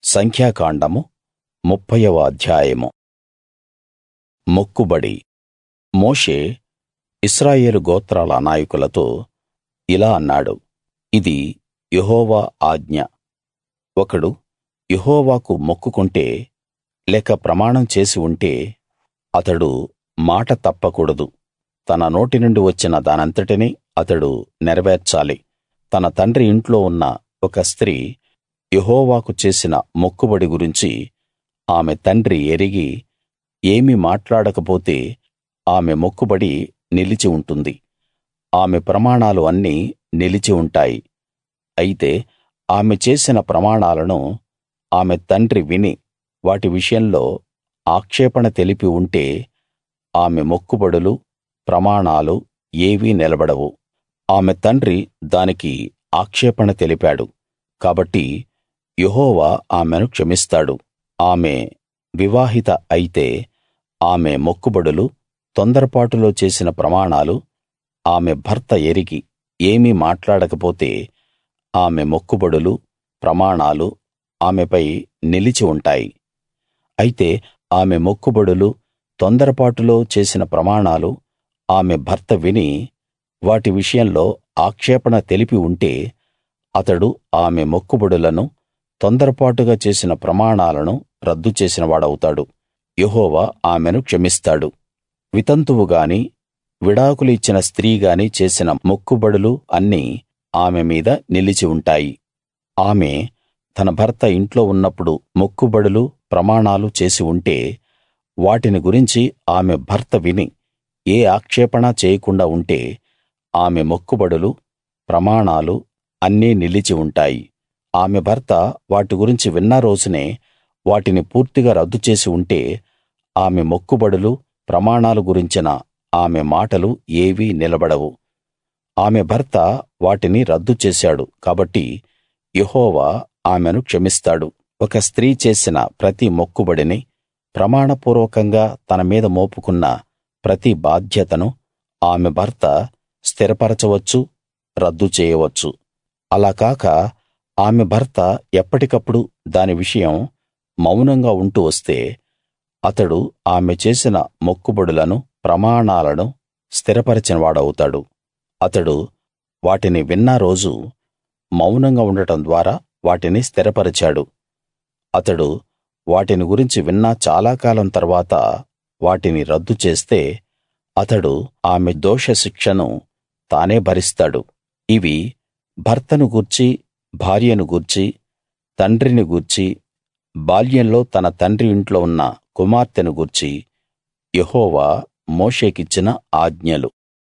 సంఖ్యాకాండము 30వ అధ్యాయము. మొక్కుబడి. మోషే ఇశ్రాయేలు గోత్రాల నాయకులతో ఇలా అన్నాడు, ఇది యెహోవా ఆజ్ఞ. ఒకడు యెహోవాకు మొక్కుకుంటే లేక ప్రమాణం చేసి ఉంటే అతడు మాట తప్పకూడదు. తన నోటి నుండి వచ్చిన దానంతటినీ అతడు నెరవేర్చాలి. తన తండ్రి ఇంట్లో ఉన్న ఒక స్త్రీ యెహోవాకు చేసిన మొక్కుబడి గురించి ఆమె తండ్రి ఎరిగి ఏమీ మాట్లాడకపోతే ఆమె మొక్కుబడి నిలిచి ఉంటుంది. ఆమె ప్రమాణాలు అన్నీ నిలిచి ఉంటాయి. అయితే ఆమె చేసిన ప్రమాణాలను ఆమె తండ్రి విని వాటి విషయంలో ఆక్షేపణ తెలిపి ఉంటే ఆమె మొక్కుబడులు, ప్రమాణాలు ఏవీ నిలబడవు. ఆమె తండ్రి దానికి ఆక్షేపణ తెలిపాడు కాబట్టి యెహోవా ఆమెను క్షమిస్తాడు. ఆమె వివాహిత అయితే ఆమె మొక్కుబడులు, తొందరపాటులో చేసిన ప్రమాణాలు ఆమె భర్త ఎరిగి ఏమీ మాట్లాడకపోతే ఆమె మొక్కుబడులు, ప్రమాణాలు ఆమెపై నిలిచి ఉంటాయి. అయితే ఆమె మొక్కుబడులు, తొందరపాటులో చేసిన ప్రమాణాలు ఆమె భర్త విని వాటి విషయంలో ఆక్షేపణ తెలిపి ఉంటే అతడు ఆమె మొక్కుబడులను, తొందరపాటుగా చేసిన ప్రమాణాలను రద్దు చేసిన వాడవుతాడు. యెహోవా ఆమెను క్షమిస్తాడు. వితంతువు గాని, విడాకులు ఇచ్చిన స్త్రీ గాని చేసిన మొక్కుబడులు అన్నీ ఆమె మీద నిలిచి ఉంటాయి. ఆమె తన భర్త ఇంట్లో ఉన్నప్పుడు మొక్కుబడులు, ప్రమాణాలు చేసి ఉంటే వాటిని గురించి ఆమె భర్త విని ఏ ఆక్షేపణ చేయకుండా ఉంటే ఆమె మొక్కుబడులు, ప్రమాణాలు అన్నీ నిలిచి ఉంటాయి. ఆమె భర్త వాటి గురించి విన్న రోజునే వాటిని పూర్తిగా రద్దు చేసి ఉంటే ఆమె మొక్కుబడులు, ప్రమాణాలు గురించిన ఆమె మాటలు ఏవీ నిలబడవు. ఆమె భర్త వాటిని రద్దు చేశాడు కాబట్టి యెహోవా ఆమెను క్షమిస్తాడు. ఒక స్త్రీ చేసిన ప్రతి మొక్కుబడిని, ప్రమాణపూర్వకంగా తన మీద మోపుకున్న ప్రతి బాధ్యతను ఆమె భర్త స్థిరపరచవచ్చు, రద్దు చేయవచ్చు. అలా కాక ఆమె భర్త ఎప్పటికప్పుడు దాని విషయం మౌనంగా ఉంటూ వస్తే అతడు ఆమె చేసిన మొక్కుబడులను, ప్రమాణాలను స్థిరపరచిన వాడవుతాడు. అతడు వాటిని విన్న రోజు మౌనంగా ఉండటం ద్వారా వాటిని స్థిరపరిచాడు. అతడు వాటిని గురించి విన్న చాలా కాలం తర్వాత వాటిని రద్దు చేస్తే అతడు ఆమె దోష శిక్షను తానే భరిస్తాడు. ఇవి భర్తను గూర్చి, భార్యను గూర్చి, తండ్రిని గూర్చి, బాల్యంలో తన తండ్రి ఇంట్లో ఉన్న కుమార్తెను గూర్చి యెహోవా మోషేకిచ్చిన ఆజ్ఞలు.